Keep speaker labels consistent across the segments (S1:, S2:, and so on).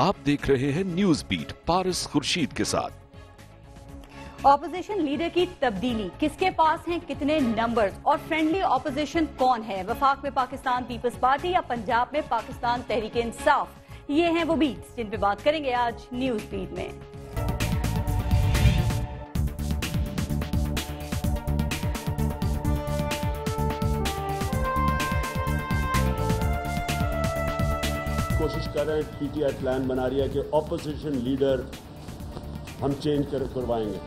S1: आप देख रहे हैं न्यूज बीट पारस खुर्शीद के साथ।
S2: ऑपोजिशन लीडर की तब्दीली, किसके पास हैं कितने नंबर्स और फ्रेंडली ऑपोजिशन कौन है? वफाक में पाकिस्तान पीपल्स पार्टी या पंजाब में पाकिस्तान तहरीक इंसाफ? ये हैं वो बीट्स जिन पे बात करेंगे आज न्यूज बीट में।
S3: कोशिश कर रहे हैं, पीटीआई प्लान बना रही है कि ऑपोजिशन लीडर हम चेंज करवाएंगे,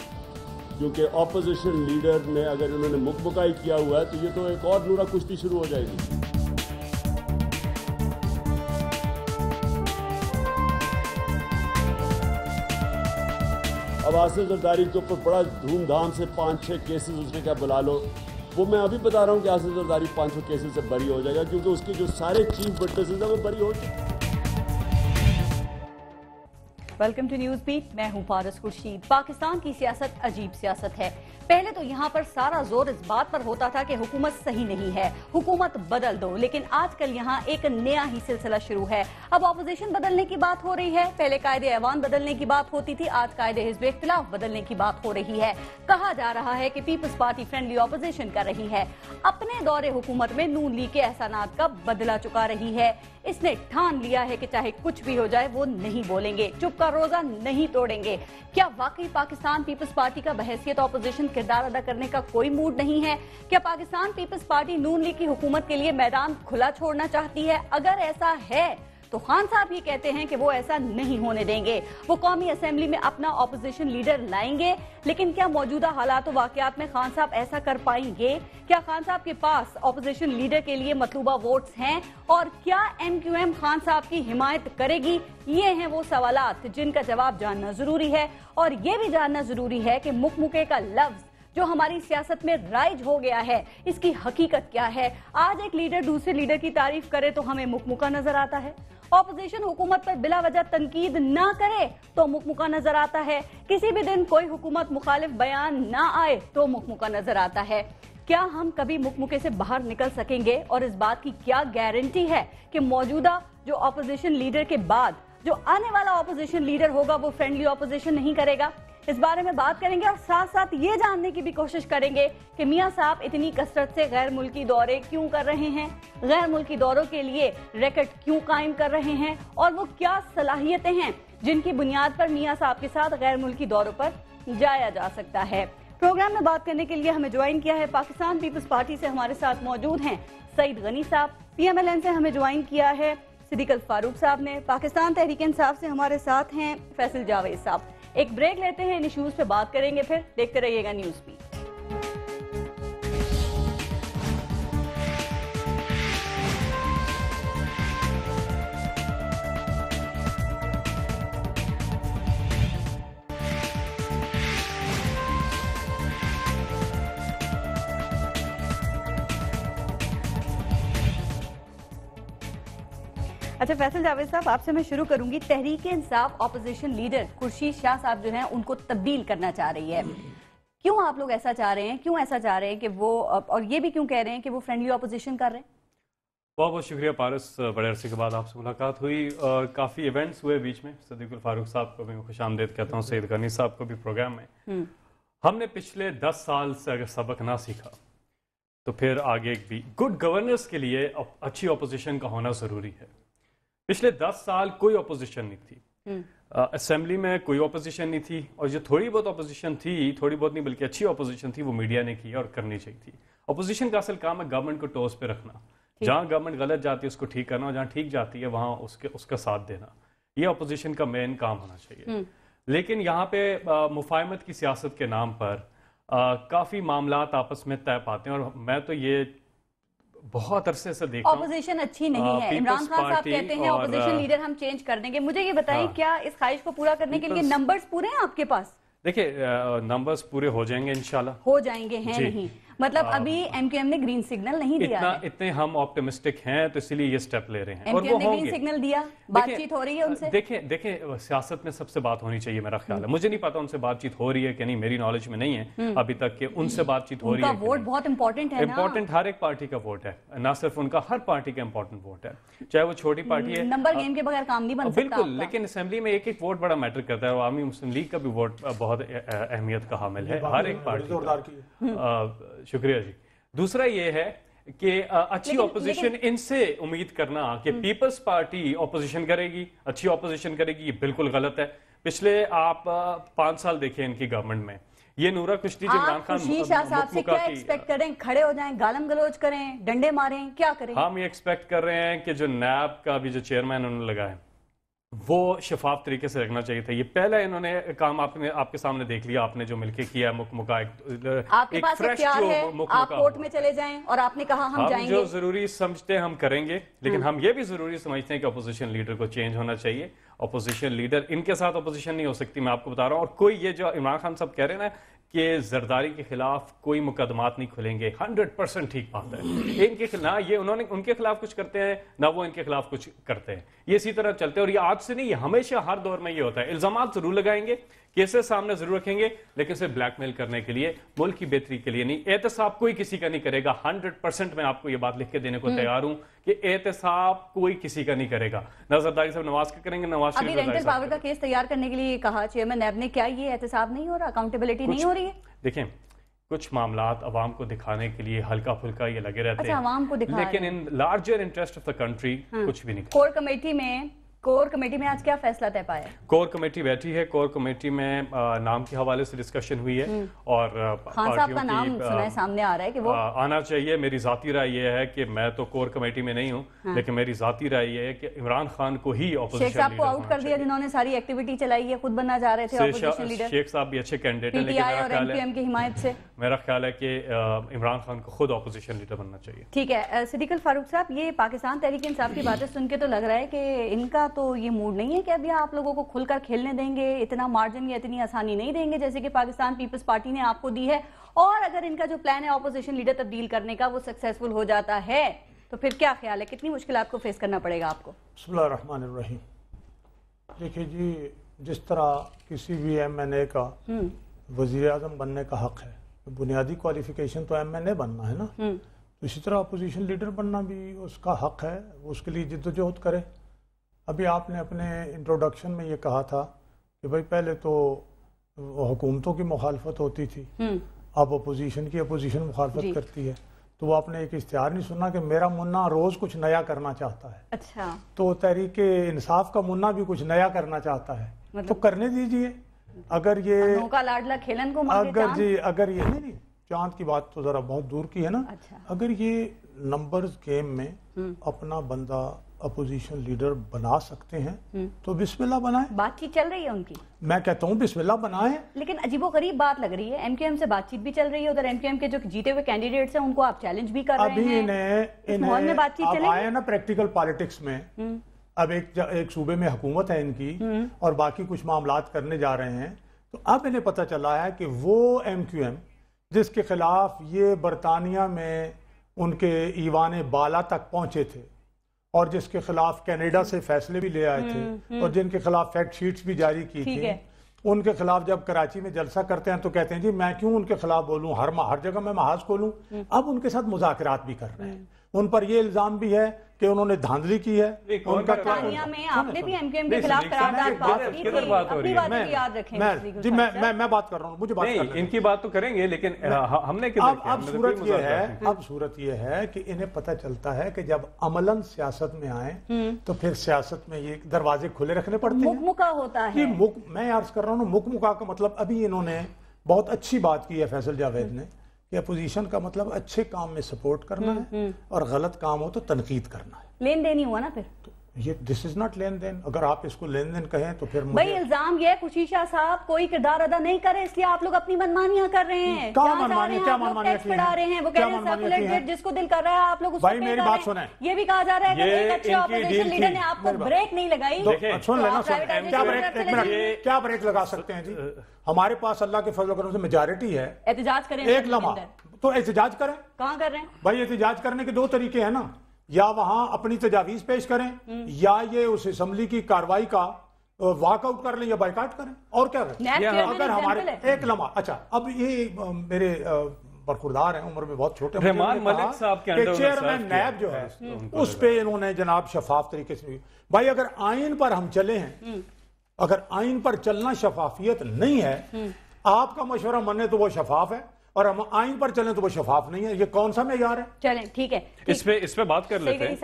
S3: क्योंकि ऑपोजिशन लीडर ने अगर उन्होंने मुकबकाई किया हुआ है तो ये तो एक और नूरा कुश्ती शुरू हो जाएगी। अब आसिफ जरदारी के ऊपर बड़ा धूमधाम से 5-6 केसेस उसने क्या बुला लो, वो मैं अभी बता रहा हूँ कि आसिफ जरदारी 500 केसेस से बरी हो जाएगा, क्योंकि उसके जो सारे चीफ विटनेसेस हैं वो बरी हो चुके।
S2: वेलकम टू न्यूज बीट, मैं हूं पारस खुर्शीद। पाकिस्तान की सियासत अजीब सियासत है। पहले तो यहाँ पर सारा जोर इस बात पर होता था कि हुकूमत सही नहीं है, हुकूमत बदल दो, लेकिन आजकल यहाँ एक नया ही सिलसिला शुरू है। अब ऑपोजिशन बदलने की बात हो रही है। पहले कायदे ऐवान बदलने की बात होती थी, आज कायदे हिज़्ब इख्तिलाफ बदलने की बात हो रही है। कहा जा रहा है कि पीपल्स पार्टी फ्रेंडली ऑपोजिशन कर रही है। अपने दौरे हुकूमत में नून लीग के एहसानात का बदला चुका रही है। इसने ठान लिया है कि चाहे कुछ भी हो जाए वो नहीं बोलेंगे, चुप का रोजा नहीं तोड़ेंगे। क्या वाकई पाकिस्तान पीपल्स पार्टी का बहैसियत ऑपोजिशन किरदार अदा करने का कोई मूड नहीं है? क्या पाकिस्तान पीपल्स पार्टी नून लीग की हुकूमत के लिए मैदान खुला छोड़ना चाहती है? अगर ऐसा है तो खान साहब ही कहते हैं कि वो ऐसा नहीं होने देंगे। वो कौमी असेंबली में अपना ऑपोजिशन लीडर लाएंगे, लेकिन क्या मौजूदा हालात और वाकयात में खान साहब ऐसा कर पाएंगे? क्या खान साहब के पास ऑपोजिशन लीडर के लिए मतलूबा वोट्स हैं? और क्या MQM खान साहब की हिमायत करेगी? ये हैं वो सवालात जिनका जवाब जानना जरूरी है। और ये भी जानना जरूरी है कि मुकमुके का लफ्ज जो हमारी सियासत में राइज हो गया है, इसकी हकीकत क्या है? आज एक लीडर दूसरे लीडर की तारीफ करे तो हमें मुकमुका नजर आता है। ऑपोजिशन हुकूमत पर बिला वजह तनकीद ना करे तो मुकमुका नजर आता है। किसी भी दिन कोई हुकूमत मुखालिफ बयान ना आए तो मुकमुका नजर आता है। क्या हम कभी मुकमुके से बाहर निकल सकेंगे? और इस बात की क्या गारंटी है कि मौजूदा जो ऑपोजिशन लीडर के बाद जो आने वाला ऑपोजिशन लीडर होगा वो फ्रेंडली ऑपोजिशन नहीं करेगा? इस बारे में बात करेंगे और साथ साथ ये जानने की भी कोशिश करेंगे कि मियां साहब इतनी कसरत से गैर मुल्की दौरे क्यों कर रहे हैं, गैर मुल्की दौरों के लिए रिकॉर्ड क्यों कायम कर रहे हैं, और वो क्या सलाहियतें हैं जिनकी बुनियाद पर मियां साहब के साथ गैर मुल्की दौरों पर जाया जा सकता है। प्रोग्राम में बात करने के लिए हमें ज्वाइन किया है पाकिस्तान पीपल्स पार्टी से हमारे साथ मौजूद हैं सईद गनी साहब, PMLN से हमें ज्वाइन किया है सिद्दीक अल फारूक साहब ने, पाकिस्तान तहरीक इंसाफ से हमारे साथ हैं फैसल जावेद साहब। एक ब्रेक लेते हैं, इन इश्यूज पे बात करेंगे, फिर देखते रहिएगा न्यूज बीट। अच्छा फैसल जावेद साहब, आपसे मैं शुरू करूंगी। तहरीक इंसाफ ऑपोजिशन लीडर खुर्शीद शाह साहब जो हैं उनको तब्दील करना चाह रही है। क्यों आप लोग ऐसा चाह रहे हैं? क्यों ऐसा चाह रहे हैं कि वो, और ये भी क्यों कह रहे हैं कि वो फ्रेंडली ऑपोजिशन कर रहे हैं?
S4: बहुत बहुत शुक्रिया पारस, बड़े अरसे के बाद आपसे मुलाकात हुई और काफ़ी इवेंट्स हुए बीच में। सिद्दीक अल फारूक साहब को भी खुश आमदीद कहता हूँ, सईद गनी साहब को भी प्रोग्राम में। हमने पिछले 10 साल से अगर सबक ना सीखा तो फिर आगे भी गुड गवर्नेंस के लिए अच्छी ऑपोजिशन का होना ज़रूरी है। पिछले 10 साल कोई ऑपोजिशन नहीं थी, असेंबली में कोई ऑपोजिशन नहीं थी, और जो थोड़ी बहुत ऑपोजिशन थी, थोड़ी बहुत नहीं बल्कि अच्छी ऑपोजिशन थी, वो मीडिया ने की और करनी चाहिए थी। ऑपोजिशन का असल काम है गवर्नमेंट को टॉस पे रखना, जहाँ गवर्नमेंट गलत जाती है उसको ठीक करना, और जहाँ ठीक जाती है वहाँ उसका साथ देना। ये ऑपोजिशन का मेन काम होना चाहिए। लेकिन यहाँ पे मुफाहमत की सियासत के नाम पर काफ़ी मामलात आपस में तय पाते हैं, और मैं तो ये बहुत अरसे से देख रहा हूं
S2: ऑपोजिशन अच्छी नहीं है। इमरान खान साहब कहते हैं ऑपोजिशन लीडर हम चेंज कर देंगे। मुझे ये बताएं, क्या इस ख्वाहिश को पूरा करने के लिए नंबर्स पूरे हैं आपके पास?
S4: देखिए नंबर्स पूरे हो जाएंगे इंशाल्लाह,
S2: हो जाएंगे, हैं नहीं? मतलब अभी एमक्यूएम ने ग्रीन सिग्नल नहीं दिया है।
S4: इतने हम ऑप्टिमिस्टिक हैं तो इसीलिए ये स्टेप ले रहे हैं और वो
S2: एमक्यूएम ने ग्रीन
S4: होंगे।
S2: सिग्नल दिया, बातचीत हो रही है उनसे।
S4: देखें सियासत में सबसे बात होनी चाहिए मेरा ख्याल है। मुझे नहीं पता उनसे बातचीत हो रही है कि नहीं, मेरी नॉलेज में नहीं है अभी तक कि उनसे बातचीत हो रही है।
S2: उनका वोट बहुत इंपॉर्टेंट है ना।
S4: इंपॉर्टेंट हर एक पार्टी का वोट है, ना सिर्फ उनका, हर पार्टी का इंपॉर्टेंट वोट है, चाहे वो छोटी पार्टी है।
S2: नंबर गेम के बगैर काम नहीं बन सकता
S4: बिल्कुल,
S2: आपका।
S4: लेकिन असेंबली में एक एक वोट बड़ा मैटर करता है। अवामी मुस्लिम लीग का भी वोट बहुत अहमियत का हामिल है हर एक पार्टी का। शुक्रिया जी। दूसरा ये है कि अच्छी ऑपोजिशन, इनसे उम्मीद करना कि पीपल्स पार्टी ऑपोजिशन करेगी, अच्छी ऑपोजिशन करेगी, ये बिल्कुल गलत है। पिछले आप 5 साल देखें इनकी गवर्नमेंट में, ये नूरा कुश्ती, इमरान खान
S2: खुशी शाह साहब से क्या एक्सपेक्ट करें? खड़े हो जाएं, गालम गलोच करें, डंडे मारें, क्या करें?
S4: हम ये एक्सपेक्ट कर रहे हैं कि जो नैब का भी जो चेयरमैन उन्होंने लगाया वो शफाफ तरीके से रखना चाहिए था। ये पहला इन्होंने काम आपके सामने देख लिया, आपने जो मिलके किया मुकमुका
S2: आपके पास इख्तियार है, आप कोर्ट में चले जाएं और आपने कहा हम जाएंगे।
S4: जो जरूरी समझते हैं हम करेंगे, लेकिन हम ये भी जरूरी समझते हैं कि अपोजिशन लीडर को चेंज होना चाहिए। अपोजिशन लीडर, इनके साथ अपोजिशन नहीं हो सकती, मैं आपको बता रहा हूँ। और कोई ये जो इमरान खान साहब कह रहे हैं ना कि जरदारी के खिलाफ कोई मुकदमात नहीं खुलेंगे, 100% ठीक बात है। इनके ना ये उन्होंने उनके खिलाफ कुछ करते हैं ना वो इनके खिलाफ कुछ करते हैं, ये इसी तरह चलते हैं। और ये आज से नहीं, ये हमेशा हर दौर में ये होता है। इल्जामात जरूर लगाएंगे, केसेस सामने जरूर रखेंगे, लेकिन सिर्फ ब्लैकमेल करने के लिए, मुल्क की बेहतरी के लिए नहीं। एहतसाब कोई किसी का नहीं करेगा, 100% मैं आपको ये बात लिख के देने को तैयार हूं कि एहतसाब कोई किसी का नहीं करेगा। ना जरदारी साहब नवाज के करेंगे, नवाज
S2: अभी रेंटल पावर का केस तैयार करने के लिए कहा चेयरमैन नैब ने, क्या ये एहतसाब नहीं हो रहा, अकाउंटेबिलिटी नहीं हो रही है?
S4: देखें, कुछ मामलात अवाम को दिखाने के लिए हल्का फुल्का ये लगे रहते हैं,
S2: अवाम को दिखा,
S4: लेकिन in larger interest of the country कुछ भी नहीं।
S2: कोर कमेटी में आज क्या फैसला तय पाया?
S4: कोर कमेटी बैठी है, कोर कमेटी में नाम के हवाले से डिस्कशन हुई है और
S2: खान साहब का नाम सुना सामने आ रहा है कि वो
S4: आना चाहिए। मेरी जाती राय ये है कि मैं तो कोर कमेटी में नहीं हूँ, लेकिन मेरी जाती राय ये है कि इमरान खान को ही ऑपोजिशन
S2: शेख साहब को आउट कर दिया, जिन्होंने सारी एक्टिविटी चलाई है, खुद बनना चाह रहे थे ऑपोजिशन लीडर।
S4: शेख साहब भी अच्छे कैंडिडेट हैं,
S2: पीटीआई और एमक्यूएम की हिमायत से
S4: मेरा ख्याल है कि इमरान खान को खुद ऑपोजिशन लीडर बनना चाहिए।
S2: ठीक है सिद्दीक अल फारूक साहब, ये पाकिस्तान तहरीक इंसाफ की बातें सुन के तो लग रहा है कि इनका तो ये मूड नहीं है कि अभी आप लोगों को खुलकर खेलने देंगे, इतना मार्जिन या इतनी आसानी नहीं देंगे जैसे कि पाकिस्तान पीपल्स पार्टी ने आपको दी है। और अगर इनका जो प्लान है ऑपोजिशन लीडर तब्दील करने का वो सक्सेसफुल हो जाता है तो फिर क्या ख्याल है, कितनी मुश्किल आपको फेस करना पड़ेगा आपको?
S5: बिस्मिल्लाहिर्रहमानिर्रहीम। देखिए जी, जिस तरह किसी भी एमएनए का वजीर आजम बनने का हक है, बुनियादी क्वालिफिकेशन तो एमएनए बनना है ना, तो इसी तरह अपोजिशन लीडर बनना भी उसका हक है, उसके लिए जिद्दोजहद करे। अभी आपने अपने इंट्रोडक्शन में ये कहा था कि भाई पहले तो हुकूमतों की मुखालफत होती थी, अब अपोजिशन की अपोजिशन मुखालफत करती है, तो वो आपने एक इश्तिहार नहीं सुना कि मेरा मुन्ना रोज कुछ नया करना चाहता है।
S2: अच्छा,
S5: तो तहरीक इंसाफ का मुन्ना भी कुछ नया करना चाहता है, तो करने दीजिए। अगर ये
S2: नौका लाडला खेलन को
S5: अगर ये नहीं, चांद की बात तो जरा बहुत दूर की है ना।
S2: अच्छा।
S5: अगर ये नंबर्स गेम में अपना बंदा अपोजिशन लीडर बना सकते हैं तो बिस्मिल्लाह बनाएं।
S2: बातचीत चल रही है उनकी, मैं
S5: कहता हूँ बिस्मिल्लाह बनाएं।
S2: लेकिन अजीबोगरीब बात लग रही है, एमक्यूएम से बातचीत भी चल रही है, उधर एमक्यूएम के जो जीते हुए कैंडिडेट्स हैं उनको आप चैलेंज भी कर रहे हैं।
S5: अभी इन्हें
S2: बातचीत चलेगी
S5: आया ना प्रैक्टिकल पॉलिटिक्स में। अब एक सूबे में हुकूमत है इनकी और बाकी कुछ मामलात करने जा रहे हैं, तो अब इन्हें पता चला है कि वो एमक्यूएम जिसके खिलाफ ये बरतानिया में उनके ईवान बाला तक पहुंचे थे और जिसके खिलाफ कनाडा से फैसले भी ले आए थे और जिनके खिलाफ फैक्ट शीट्स भी जारी की थी, उनके खिलाफ जब कराची में जलसा करते हैं तो कहते हैं जी मैं क्यों उनके खिलाफ बोलूं, हर जगह मैं महाज खोलूं। अब उनके साथ मुज़ाकरात भी कर रहे हैं, उन पर ये इल्जाम भी है कि उन्होंने धांधली की है।
S2: उनका में आपने भी एमक्यूएम के खिलाफ करारदाद पास की थी, अपनी बातें याद रखें
S5: जी। मैं बात कर रहा हूँ, मुझे बात करनी,
S4: इनकी बात तो करेंगे, लेकिन हमने
S5: अब सूरत ये है कि इन्हें पता चलता है कि जब अमलन सियासत में आए तो फिर सियासत में ये दरवाजे खुले रखने पड़ते हैं,
S2: मुकमुका होता है।
S5: मैं अर्ज कर रहा हूँ मुकमुका का मतलब, अभी इन्होंने बहुत अच्छी बात की है फैसल जावेद ने कि अपोजिशन का मतलब अच्छे काम में सपोर्ट करना है और गलत काम हो तो तनकीद करना है।
S2: लेन देन ही हुआ ना फिर तो
S5: ये दिस इज नॉट लेन देन। अगर आप इसको लेन देन कहें तो फिर
S2: भाई इल्जाम ये है खुशी शाह साहब कोई किरदार अदा नहीं करे, इसलिए आप लोग अपनी मनमानियां कर रहे हैं।
S5: क्या मनमानियां
S2: पढ़ा रहे हैं, वो कह रहे हैं सर्कुलेट डेट जिसको दिल कर रहा है आप लोग उसको
S5: भाई मेरी बात सुने।
S2: ये भी कहा जा रहा है कि एक अच्छे ऑपोजिशन लीडर ने आपको ब्रेक नहीं लगाई।
S5: सुन लेना, क्या ब्रेक लगा सकते हैं जी? हमारे पास अल्लाह के फजल करम से मेजॉरिटी है।
S2: एहतजाज करें
S5: एक लम्हा تو احتجاج کریں.
S2: کہاں کر رہے ہیں
S5: بھائی احتجاج کرنے کے دو طریقے ہیں نا, یا وہاں اپنی تجاویز پیش کریں یا یہ اس اسمبلی کی کاروائی کا واک آؤٹ کر لیں یا بائیکاٹ کریں. اور کیا کریں اگر ہمارے ایک لمحہ. اچھا اب یہ میرے برخوردار ہیں, عمر میں بہت چھوٹے,
S4: رحمان ملک صاحب کے انڈر
S5: چیئرمین نیب جو ہے اس پہ انہوں نے جناب شفاف طریقے سے. بھائی اگر آئین پر ہم چلے ہیں, اگر آئین پر چلنا شفافیت نہیں ہے, آپ کا مشورہ مانے تو وہ شفاف ہے, اور ہم آئین پر چلیں تو وہ شفاف نہیں ہے. یہ کون سا معیار ہے؟
S2: چلیں ٹھیک ہے,
S4: اس پہ بات کر لیتے ہیں.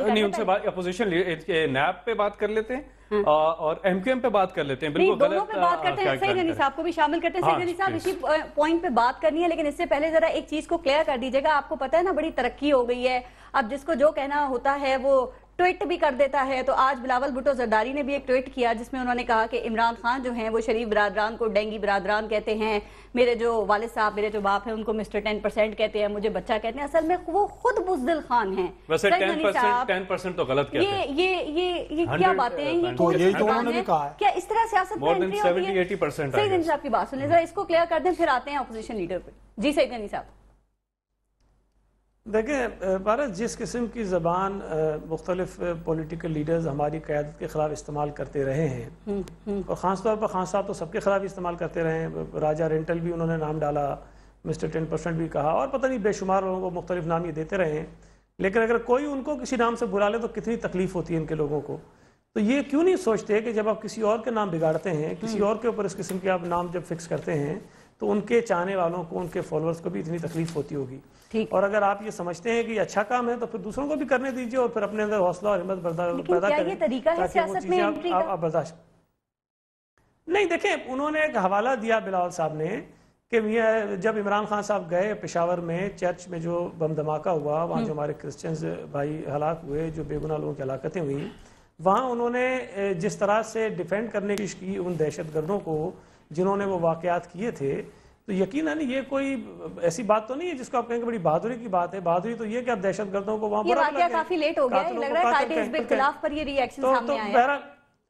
S4: نہیں, ان سے اپوزیشن نیب پہ بات کر لیتے ہیں اور ایم کیو ایم پہ بات کر لیتے ہیں. بالکل
S2: دونوں پہ بات کرتے ہیں. سعید غنی صاحب کو بھی شامل کرتے ہیں. سعید غنی صاحب اسی پوائنٹ پہ بات کرنی ہے, لیکن اس سے پہلے ذرا ایک چیز کو کلیئر کر دیجیے گا. آپ کو پتہ ہے نا بڑی ترقی ہو گئی ہے, اب جس کو جو کہنا ہوتا ہے وہ ٹویٹ بھی کر دیتا ہے. تو آج بلاول بھٹو زرداری نے بھی ایک ٹویٹ کیا جس میں انہوں نے کہا کہ عمران خان جو ہیں وہ شریف برادران کو ڈینگی برادران کہتے ہیں, میرے جو والد صاحب, میرے جو باپ ہیں ان کو مسٹر 10% کہتے ہیں, مجھے بچہ کہتے ہیں. اصل میں وہ خود بزدل خان ہیں.
S4: ویسے 10% تو غلط کہتے ہیں.
S2: یہ کیا باتیں ہیں, یہ
S5: تو یہی تو انہوں نے بھی کہا ہے.
S2: کیا اس طرح سیاست میں انٹری ہوتی ہے؟
S4: 70-80%
S2: سعید غنی صاحب کی بات سنیں ذرا, اس کو کلیئر کر دیں پھر آتے ہیں اپوزیشن لیڈر پہ. جی سعید غنی صاحب.
S6: دیکھیں بھارت جس قسم کی زبان مختلف پولیٹیکل لیڈرز ہماری قیادت کے خلاف استعمال کرتے رہے ہیں, اور خاص طور پر خان صاحب تو سب کے خلاف استعمال کرتے رہے ہیں. راجہ رینٹل بھی انہوں نے نام ڈالا, مسٹر 10% بھی کہا, اور پتہ نہیں بے شمار لوگوں کو مختلف نام یہ دیتے رہے ہیں. لیکن اگر کوئی ان کو کسی نام سے بلا لے تو کتنی تکلیف ہوتی ہے ان کے لوگوں کو. تو یہ کیوں نہیں سوچتے کہ جب آپ کسی اور کے نام بگاڑتے ہیں, کسی اور کے اوپر اس قسم کے آپ نام جب فکس کرتے ہیں, تو ان کے چاہنے والوں کو, ان کے فالوورز کو بھی اتنی تکلیف ہوتی ہوگی. اور اگر آپ یہ سمجھتے ہیں کہ یہ اچھا کام ہے تو پھر دوسروں کو بھی کرنے دیجئے, اور پھر اپنے اندر حوصلہ اور ہمت پیدا کریں.
S2: یہ طریقہ ہے سیاست میں انٹری کا؟
S6: آپ برداشت نہیں. دیکھیں انہوں نے ایک حوالہ دیا بلاول صاحب نے کہ جب عمران خان صاحب گئے پشاور میں چرچ میں جو بم دھماکہ ہوا, وہاں جو ہمارے کرسچنز بھائی ہلاک ہوئے, جو بے گناہ لوگوں کی ہلاکتیں ہوئیں, وہاں انہوں نے جس طرح سے ڈیفینڈ کرنے کی کوشش کی ان دہشت گردوں کو جنہوں نے وہ واقعات کیے تھے, تو یقیناً یہ کوئی ایسی بات تو نہیں ہے جس کو آپ کہیں کہ بڑی بہادری کی بات ہے. بہادری تو یہ کہ آپ دہشت گردوں کو وہاں
S2: یہ واقعہ کافی لیٹ ہو گیا ہے, لگ رہا ہے قائد حزب اختلاف پر یہ ری ایکشن سامنے آیا ہے.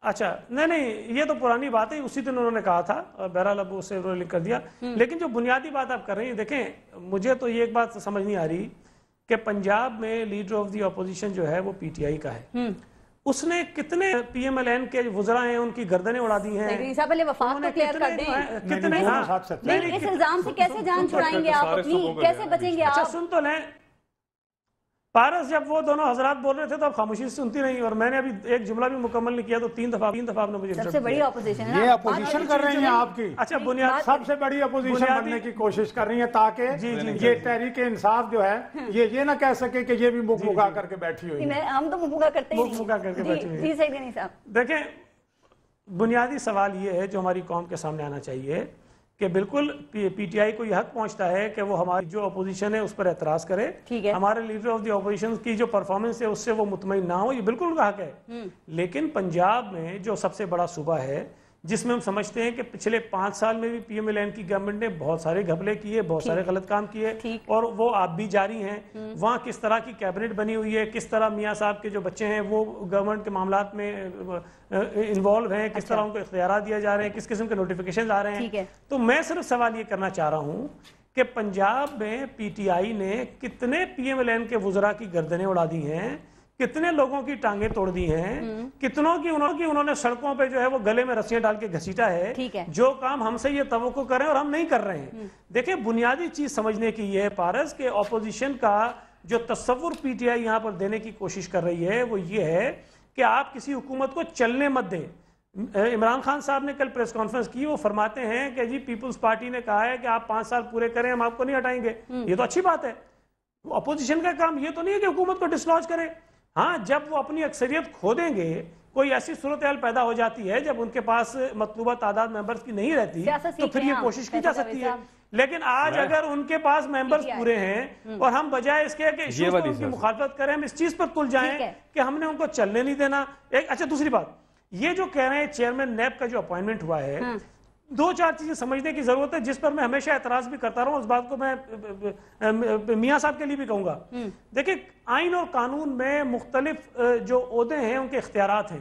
S6: اچھا نہیں, یہ تو پرانی بات ہے, اسی دن انہوں نے کہا تھا, بہرحال اب اسے لکھ کر دیا. لیکن جو بنیادی بات آپ کر رہے ہیں, دیکھیں مجھے تو یہ ایک بات سمجھ نہیں آ رہی کہ پنجاب میں لیڈر آف دی اپوزیشن جو ہے وہ پی ٹی آئی کا ہے. اس نے کتنے پی ایم ایل این کے وزراء ہیں ان کی گردنیں اڑا دی ہیں.
S2: پہلے وفاق کو کلیئر کر دیں. کتنے اس الزام سے کیسے جان چھڑائیں گے آپ اپنی, کیسے بچیں گے آپ؟
S6: اچھا سن تو لیں, پارس جب وہ دونوں حضرات بول رہے تھے تو اب خاموشی سے سنتی نہیں, اور میں نے ابھی ایک جملہ بھی مکمل نہیں کیا تو تین دفعہ آپ نے مجھے
S2: سب سے بڑی اپوزیشن ہے.
S5: یہ اپوزیشن کر رہی ہیں آپ کی.
S6: اچھا بنیاد
S5: سب سے بڑی اپوزیشن بننے کی کوشش کر رہی ہیں تاکہ یہ تحریک انصاف جو ہے یہ نہ کہہ سکے کہ یہ بھی منہ مکا کر کے بیٹھی ہوئی ہے.
S2: ہم تو منہ مکا کرتے ہی
S6: نہیں.
S2: جی سعید غنی صاحب
S6: دیکھیں بنیادی سوال یہ ہے جو ہماری قوم کے سامنے آنا چاہیے کہ بالکل پی ٹی آئی کو یہ حق پہنچتا ہے کہ وہ ہماری جو اپوزیشن ہے اس پر اعتراض کرے. ہمارے لیڈر آف دی اپوزیشن کی جو پرفارمنس ہے اس سے وہ مطمئن نہ ہو, یہ بالکل ان کا حق ہے. لیکن پنجاب میں جو سب سے بڑا صوبہ ہے جس میں ہم سمجھتے ہیں کہ پچھلے 5 سال میں بھی پی ایم ایل این کی گورنمنٹ نے بہت سارے گھپلے کیے, بہت سارے غلط کام کیے, اور وہ آپ بھی جاری ہیں. وہاں کس طرح کی کیبنٹ بنی ہوئی ہے, کس طرح میاں صاحب کے جو بچے ہیں وہ گورنمنٹ کے معاملات میں انوالو ہیں, کس طرح ان کو اختیارات دیا جا رہے ہیں, کس قسم کے نوٹیفیکیشن آ رہے ہیں. تو میں صرف سوال یہ کرنا چاہ رہا ہوں کہ پنجاب میں پی ٹی آئی نے کتنے پی ایم ایل این کے وزراء کی گردنیں اڑا دی ہیں, کتنے لوگوں کی ٹانگیں توڑ دی ہیں, کتنوں کی انہوں نے سڑکوں پہ جو ہے وہ گلے میں رسیاں ڈال کے گھسیٹا ہے. جو کام ہم سے یہ توقع کریں اور ہم نہیں کر رہے ہیں. دیکھیں بنیادی چیز سمجھنے کی یہ ہے پارس کہ اپوزیشن کا جو تصور پی ٹی آئی یہاں پر دینے کی کوشش کر رہی ہے وہ یہ ہے کہ آپ کسی حکومت کو چلنے مت دیں. عمران خان صاحب نے کل پریس کانفرنس کی, وہ فرماتے ہیں کہ جی پیپلز پارٹی نے کہا ہے کہ آپ 5 سال پورے کریں, ہم آپ کو نہیں ہٹائیں گے. یہ تو اچھی بات ہے. اپوزیشن کا کام یہ تو نہیں ہے کہ حکومت کو ڈسلوج کرے. ہاں جب وہ اپنی اکثریت کھو دیں گے, کوئی ایسی صورتحال پیدا ہو جاتی ہے جب ان کے پاس مطلوبہ تعداد ممبرز کی نہیں رہتی تو پھر یہ کوشش کی جا سکتی ہے. لیکن آج اگر ان کے پاس ممبرز پورے ہیں اور ہم بجائے اس کے کہ ایشوز پر ان کی مخالفت کریں, ہم اس چیز پر تل جائیں کہ ہم نے ان کو چلنے نہیں دینا. اچھا دوسری بات یہ جو کہہ رہے ہیں چیئرمین نیب کا جو اپوائنٹمنٹ ہوا ہے, 2-4 چیزیں سمجھنے کی ضرورت ہے جس پر میں ہمیشہ اعتراض بھی کرتا رہا ہوں. اس بات کو میں میاں صاحب کے لیے بھی کہوں گا. دیکھیں آئین اور قانون میں مختلف جو عہدے ہیں ان کے اختیارات ہیں.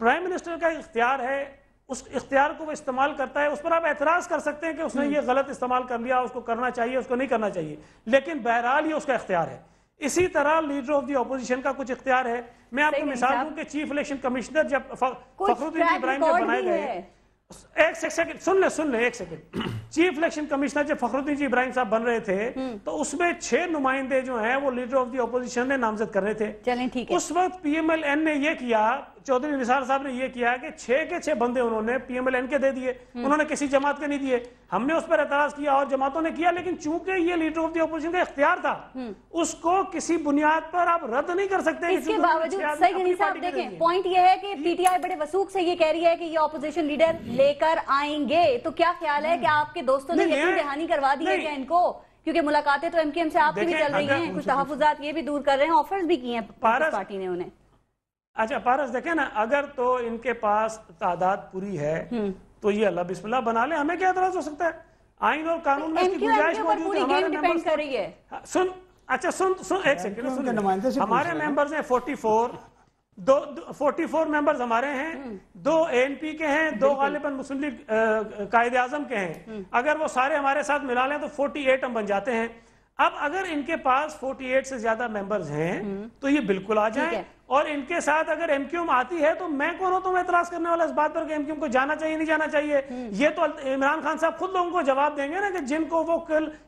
S6: پرائم منسٹر کا اختیار ہے اس اختیار کو وہ استعمال کرتا ہے، اس پر آپ اعتراض کر سکتے ہیں کہ اس نے یہ غلط استعمال کر لیا، اس کو کرنا چاہیے، اس کو نہیں کرنا چاہیے، لیکن بہرحال یہ اس کا اختیار ہے۔ اسی طرح لیڈر آف دی اپوزیشن کا کچھ اختیار ہے۔ میں آپ کو مثال دوں کہ چیف الیکشن کمیشنر جب فخر الدین ابراہیم جب بنائے گئے، ایک سیکنڈ سن لیں ایک سیکنڈ، چیف الیکشن کمشنر جب فخر الدین جی ابراہیم صاحب بن رہے تھے تو اس میں 6 نمائندے جو ہیں وہ لیڈر آف دی اپوزیشن نے نامزد کر رہے تھے۔
S2: چلیں ٹھیک ہے،
S6: اس وقت پی ایم ایل این نے یہ کیا، چودھری نثار صاحب نے یہ کیا کہ 6 کے 6 بندے انہوں نے پی ایم ایل این کے دے دیے، انہوں نے کسی جماعت کے نہیں دیے۔ ہم نے اس پر اعتراض کیا اور جماعتوں نے کیا، لیکن چونکہ یہ لیڈر آف دی اپوزیشن کا اختیار تھا، اس کو کسی بنیاد پر آپ رد نہیں کر سکتے۔
S2: اس کے باوجود سعید غنی صاحب دیکھیں، پوائنٹ یہ ہے کہ پی ٹی آئی بڑے وثوق سے یہ کہہ رہی ہے کہ یہ اپوزیشن لیڈر لے کر آئیں گے، تو کیا خیال ہے کہ آپ کے دوستوں نے یقین دہانی کروا دی ہے کیا ان کو؟ کیونکہ ملاقاتیں تو ایم کیو ایم سے آپ کی بھی چل رہی ہیں، کچھ تحفظات یہ بھی دور کر رہے ہیں، آفرز بھی کی ہیں پارٹی نے انہیں۔
S6: اچھا پارس دیکھیں نا، اگر تو ان کے پاس تعداد پوری ہے تو یہ اللہ بسم اللہ بنا لیں، ہمیں کیا اعتراض ہو سکتا ہے؟ آئین اور قانون میں اس کی گنجائش موجود ہے۔ ہمارے ممبرز کر رہی ہے، سن ایک سیکنڈ، ہمارے ممبرز ہیں 44 ممبرز ہمارے ہیں، 2 اے این پی کے ہیں، 2 غالباً مسلم لیگ قائد اعظم کے ہیں۔ اگر وہ سارے ہمارے ساتھ ملا لیں تو 48 ہم بن جاتے ہیں۔ اب اگر ان کے پاس 48 سے زیادہ ممبرز ہیں تو یہ بالکل آ جائیں، اور ان کے ساتھ اگر ایم کیو ایم آتی ہے تو میں کون ہوتا ہوں اعتراض کرنے والا اس بات پر کہ ایم کیو ایم کو جانا چاہیے نہیں جانا چاہیے؟ یہ تو عمران خان صاحب خود لوگوں کو جواب دیں گے نا کہ جن کو وہ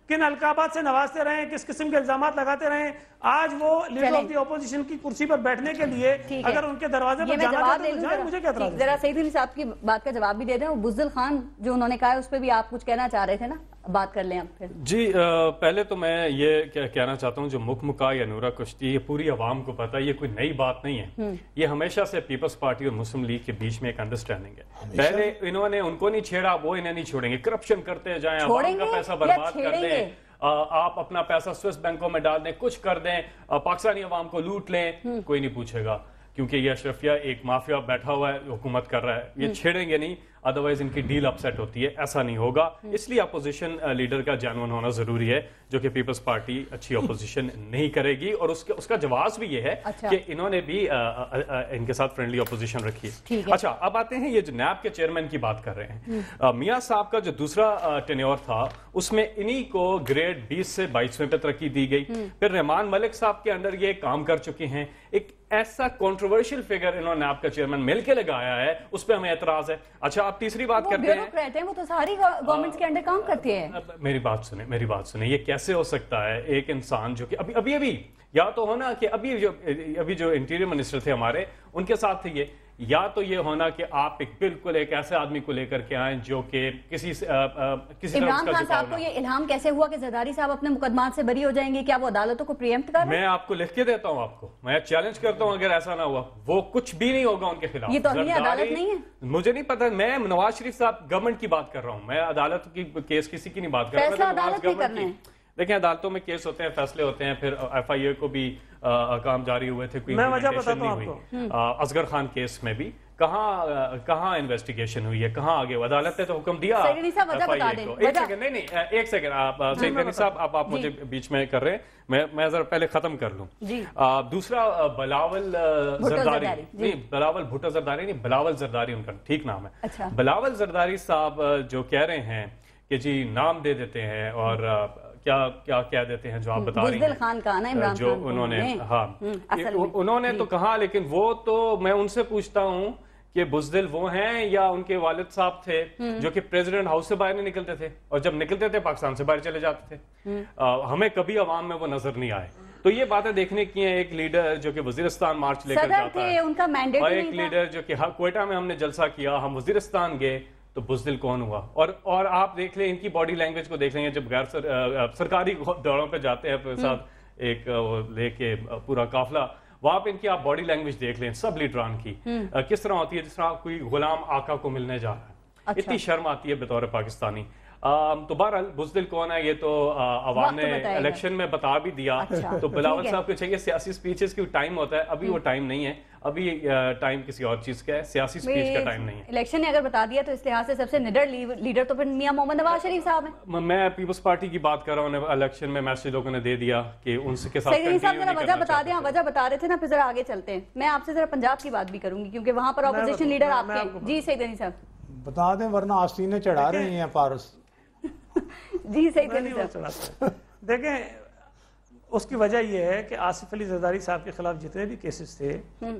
S6: کن القابات سے نوازتے رہے ہیں، کس قسم کے الزامات لگاتے رہے ہیں، آج وہ لیڈر آف دی اپوزیشن کی کرسی پر بیٹھنے کے لیے اگر ان کے دروازے پر جانا چاہتے ہیں تو جائیں، مجھے کیا اعتراض ہے؟
S2: ذرا سعید غنی صاحب کی بات کا جواب بھی دے دیں، بزدل خان جو انہوں نے کہا ہے اس پہ بھی آپ کچھ کہنا چاہ رہے تھے نا، بات کر لیں آپ پھر۔
S4: جی پہلے تو میں یہ کہنا چاہتا ہوں جو مکہ یا نورہ کشتی، یہ پوری عوام کو پتہ ہے، یہ کوئی نئی بات نہیں ہے، یہ ہمیشہ سے پیپلز پارٹی اور مسلم لیگ کے بیچ میں ایک انڈرسٹینڈنگ ہے۔ پہلے انہوں نے ان کو نہیں چھیڑا، وہ انہیں نہیں چھوڑیں گے، کرپشن کرتے جائیں، عوام کا پیسہ برباد کر دیں، آپ اپنا پیسہ سوئس بینکوں میں ڈال دیں، کچھ کر دیں، پاکستانی عوام کو لوٹ لیں، کوئی نہیں پوچھے گا، کیونکہ یہ اشرفیہ ایک مافیا بیٹھا ہوا ہے، حکومت کر رہا ہے، یہ چھیڑیں گے نہیں، ادروائز ان کی ڈیل اپسیٹ ہوتی ہے، ایسا نہیں ہوگا۔ اس لیے اپوزیشن لیڈر کا جینون ہونا ضروری ہے، جو کہ پیپلز پارٹی اچھی اپوزیشن نہیں کرے گی، اور اس کا جواز بھی یہ ہے کہ انہوں نے بھی ان کے ساتھ فرینڈلی اپوزیشن رکھی ہے۔ اچھا اب آتے ہیں یہ جو نیب کے چیئرمین کی بات کر رہے ہیں، میاں صاحب کا جو دوسرا ٹینیور تھا اس میں انہی کو گریڈ 20 سے 22ویں پہ ترقی دی گئی، پھر رحمان ملک صاحب کے انڈر یہ کام کر چکے ہیں۔ ایک ایسا کنٹروورشل فگر انہوں نے نیب کا چیئرمین مل کے لگایا ہے، اس پہ ہمیں اعتراض ہے۔ اچھا آپ تیسری بات کرتے ہیں،
S2: وہ تو ساری گورنمنٹس کے انڈر کام کرتے ہیں۔
S4: میری بات سنیں، یہ کیسے ہو سکتا ہے ایک انسان جو کہ ابھی یا تو ہونا کہ ابھی جو انٹیریئر منسٹر تھے ہمارے، ان کے ساتھ تھے، یا تو یہ ہونا کہ آپ بالکل ایک ایسے آدمی کو لے کر کے آئیں جو کہ کسی
S2: عمران خان صاحب کو یہ الہام کیسے ہوا کہ زرداری صاحب اپنے مقدمات سے بری ہو جائیں گے؟ کیا وہ عدالتوں کو پریمپٹ کر رہے ہیں؟
S4: میں آپ کو لکھ کے دیتا ہوں، آپ کو میں چیلنج کرتا ہوں، اگر ایسا نہ ہوا وہ کچھ بھی نہیں ہوگا ان کے خلاف۔
S2: یہ توہین عدالت نہیں ہے؟
S4: مجھے نہیں پتا، میں نواز شریف صاحب گورنمنٹ کی بات کر رہا ہوں، میں عدالت کی کیس کسی کی نہیں بات کر رہا،
S2: فیصلہ عدالت ہی کرنا ہے۔
S4: دیکھیں عدالتوں میں کیس ہوتے ہیں، فیصلے ہوتے ہیں، پھر ایف آئی اے کو بھی کام جاری ہوئے تھے، کوئی
S6: میں وجہ بتاتا
S4: نہیں ہوئی۔ اصغر خان کیس میں بھی کہاں انویسٹیگیشن ہوئی ہے، کہاں آگے عدالت نے تو حکم دیا ایف آئی اے کو۔ ایک سیکنڈ آپ سعید غنی صاحب آپ مجھے بیچ میں کر رہے ہیں، میں ذرا پہلے ختم کر لوں۔ دوسرا بلاول زرداری، نہیں بلاول بھٹو زرداری نہیں، بلاول زرداری ان کا ٹھیک نام ہے۔ بلاول زرداری صاحب جو کہہ رہے ہیں کہ جی نام دے دیتے ہیں اور کیا کہہ دیتے ہیں جو آپ بتا رہی ہیں، جو انہوں نے انہوں نے تو کہا، لیکن وہ تو میں ان سے پوچھتا ہوں کہ بزدل وہ ہیں یا ان کے والد صاحب تھے جو کہ پریزیڈنٹ ہاؤس سے باہر نہیں نکلتے تھے، اور جب نکلتے تھے پاکستان سے باہر چلے جاتے تھے، ہمیں کبھی عوام میں وہ نظر نہیں آئے۔ تو یہ باتیں دیکھنے کی ہیں، ایک لیڈر جو کہ وزیرستان مارچ لے کر جاتا ہے، اور ایک لیڈر جو کہ کوئٹہ میں ہم نے جلسہ کیا، ہم وزیرستان گئے، تو بزدل کون ہوا؟ اور آپ دیکھ لیں ان کی باڈی لینگویج کو دیکھ لیں، جب غیر سرکاری دوروں پہ جاتے ہیں ساتھ ایک لے کے پورا قافلہ، وہاں پہ ان کی آپ باڈی لینگویج دیکھ لیں سب لیڈران کی، کس طرح ہوتی ہے جس طرح کوئی غلام آقا کو ملنے جا رہا ہے، اتنی شرم آتی ہے بطور پاکستانی۔ تو بہرحال بزدل کون ہے یہ تو عوام نے الیکشن میں بتا بھی دیا، تو بلاول صاحب کو چاہیے سیاسی سپیچز کی ٹائم ہوتا ہے، ابھی وہ ٹائم نہیں ہے، ابھی ٹائم کسی اور چیز کا ہے، سیاسی سپیچ کا ٹائم نہیں ہے۔
S2: الیکشن نے اگر بتا دیا تو اس لحاظ سے سب سے نڈر لیڈر تو پھر میاں محمد نواز شریف صاحب ہیں۔
S4: میں پیپلز پارٹی کی بات کر رہا ہوں، الیکشن میں میسج لوگوں نے دے دیا کہ ان سے کے ساتھ
S2: سعید غنی صاحب ذرا وجہ بتا دیں، وجہ بتا رہے تھے نا، پھر ذرا آگے چلتے ہیں۔ میں آپ سے ذرا پنجاب کی بات بھی کروں گی کیونکہ وہاں پر اپوزیشن لیڈر آپ کے۔ جی سعید غنی صاحب
S5: बता दें वरना आस्तीनें चढ़ा रही हैं पारस।
S2: जी सही।
S6: देखें, उसकी वजह यह है कि आसिफ अली जरदारी साहब के खिलाफ जितने भी केसेस थे,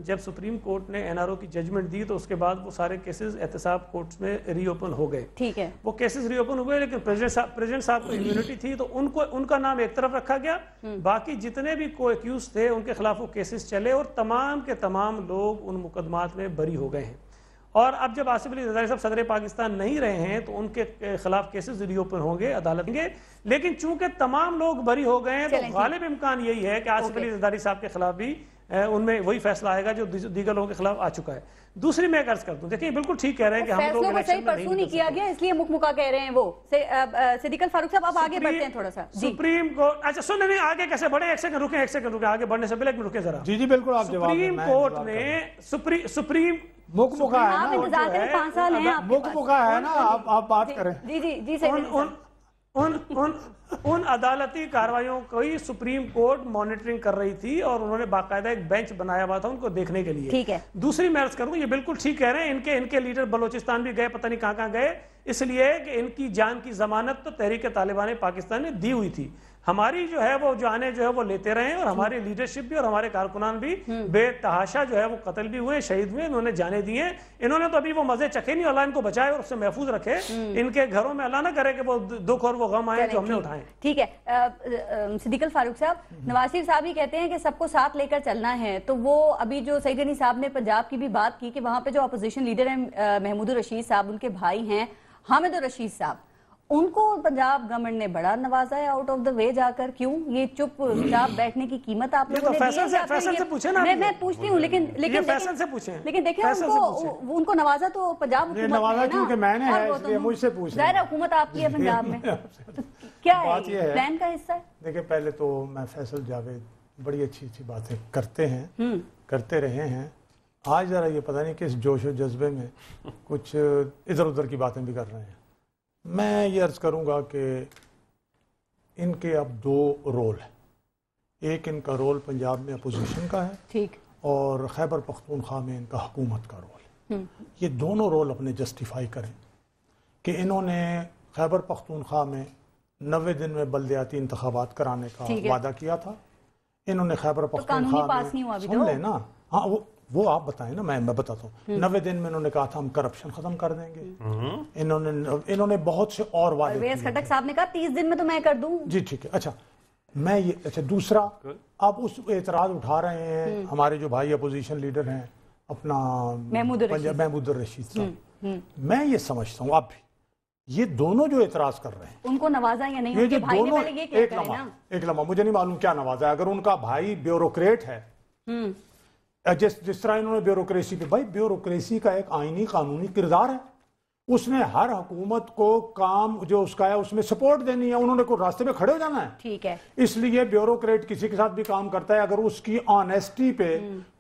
S6: जब सुप्रीम कोर्ट ने एनआरओ की जजमेंट दी तो उसके बाद वो सारे केसेस एहतसाब कोर्ट्स में रीओपन हो गए।
S2: ठीक है,
S6: वो केसेस रीओपन हुए, लेकिन प्रेसिडेंट साहब को इम्यूनिटी थी तो उनका नाम एक तरफ रखा गया, बाकी जितने भी को एक्यूज थे उनके खिलाफ वो केसेस चले और तमाम के तमाम लोग उन मुकदमात में बरी हो गए हैं। और अब जब आसिफ अली जरदारी साहब सदर पाकिस्तान नहीं रहे हैं तो उनके खिलाफ केसेस रीओपन होंगे, अदालत होंगे, लेकिन चूंकि तमाम लोग बरी हो गए हैं तो गालिब इम्कान यही है कि आसिफ अली जरदारी साहब के खिलाफ भी उनमें वही फैसला आएगा जो दीगर लोगों के खिलाफ आ चुका है। दूसरी मैं अर्ज कर दूं, देखिए बिल्कुल ठीक कह रहे हैं कि हम लोग
S2: सही परसू नहीं किया गया, इसलिए मुकमुका कह रहे हैं वो सिद्दीक अल फारूक साहब। अब आगे बढ़ते हैं थोड़ा सा।
S6: सुप्रीम कोर्ट, अच्छा सुन, नहीं आगे कैसे बढ़े, एक सेकंड रुके, आगे बढ़ने से पहले एक मिनट रुके जरा।
S5: जी बिल्कुल, आप जवाब दें।
S6: सुप्रीम कोर्ट ने सुप्रीम
S5: मुकमुका है
S2: आप इंतजार करें, 5 साल हैं आपके पास।
S5: मुकमुका है ना, आप बात करें।
S2: जी सही।
S6: उन अदालती कार्रवाइयों को ही सुप्रीम कोर्ट मॉनिटरिंग कर रही थी और उन्होंने बाकायदा एक बेंच बनाया हुआ था उनको देखने के लिए।
S2: ठीक है।
S6: दूसरी मैं अर्ज करूं, ये बिल्कुल ठीक कह रहे हैं, इनके लीडर बलोचिस्तान भी गए, पता नहीं कहां गए, इसलिए कि इनकी जान की जमानत तो तहरीक तालिबान पाकिस्तान ने दी हुई थी। हमारी जो है वो जाने जो है वो लेते रहे और हमारी लीडरशिप भी और हमारे कारकुनान भी बेतहाशा जो है वो कत्ल भी हुए, शहीद हुए, इन्होंने जाने दिए। इन्होंने तो अभी वो मजे चखे नहीं, अल्लाह इनको बचाए और उससे महफूज रखे। इनके घरों में अल्लाह ना करे कि वो दुख और वो गम आए जो हमने उठाए।
S2: ठीक है सिद्दीक अल फारूक साहब, नवाज शरीफ साहब ही कहते हैं कि सबको साथ लेकर चलना है, तो वो अभी जो सईद गनी साहब ने पंजाब की भी बात की कि वहां पे जो अपोजिशन लीडर हैं महमूद रशीद साहब, उनके भाई हैं हामिद रशीद साहब, उनको पंजाब गवर्नमेंट ने बड़ा नवाजा है आउट ऑफ द वे जाकर। क्यों ये चुपचाप बैठने की कीमत आप लोगों ने दी है?
S6: फैसल से पूछे ना,
S2: मैं पूछती हूँ, लेकिन
S6: फैसल से पूछे,
S2: लेकिन देखिए उनको नवाजा तो पंजाब हुकूमत
S5: नवाजा क्योंकि मैंने है, इसलिए मुझसे पूछ रहे हैं।
S2: ज़ाहिर हुकूमत आपकी है पंजाब में, क्या है प्लान का हिस्सा है?
S5: देखिए पहले तो मैं फैसल जावेद बड़ी अच्छी बातें करते हैं, करते रहे हैं। आज जरा ये पता नहीं किस जोश और जज्बे में कुछ इधर उधर की बातें भी कर रहे हैं। मैं ये अर्ज करूंगा कि इनके अब 2 रोल है। एक इनका रोल पंजाब में अपोजिशन का है, ठीक, और खैबर पख्तूनख्वा में इनका हुकूमत का रोल है। ये दोनों रोल अपने जस्टिफाई करें कि इन्होंने खैबर पख्तूनख्वा में 90 दिन में बल्दियाती इंतखाबात कराने का वादा किया था। इन्होंने खैबर पख्तूनख्वा में, सुन लेना, हाँ वो आप बताएं ना, मैं बताता हूँ। 90 दिन में इन्होंने कहा था हम करप्शन खत्म कर देंगे। इन्होंने बहुत से और वादे किए।
S2: खट्टक साहब ने कहा 30 दिन में तो मैं कर दूं। जी
S5: ठीक है। अच्छा दूसरा, अब उस एतराज उठा रहे हैं हमारे जो भाई अपोजिशन लीडर हैं, अपना महमूद रशीद साहब। मैं ये समझता हूँ अब भी ये दोनों जो एतराज कर रहे हैं,
S2: उनको नवाजा या नहीं?
S5: ये जो दोनों, एक लम्हा मुझे नहीं मालूम क्या नवाजा है। अगर उनका भाई ब्यूरोक्रेट है, जिस तरह इन्होंने ब्यूरोक्रेसी पे, भाई ब्यूरोक्रेसी का एक आईनी कानूनी किरदार है, उसने हर हुकूमत को काम जो उसका है उसमें सपोर्ट देनी है, उन्होंने को रास्ते में खड़े हो जाना है।
S2: ठीक है।
S5: इसलिए ब्यूरोक्रेट किसी के साथ भी काम करता है, अगर उसकी ऑनेस्टी पे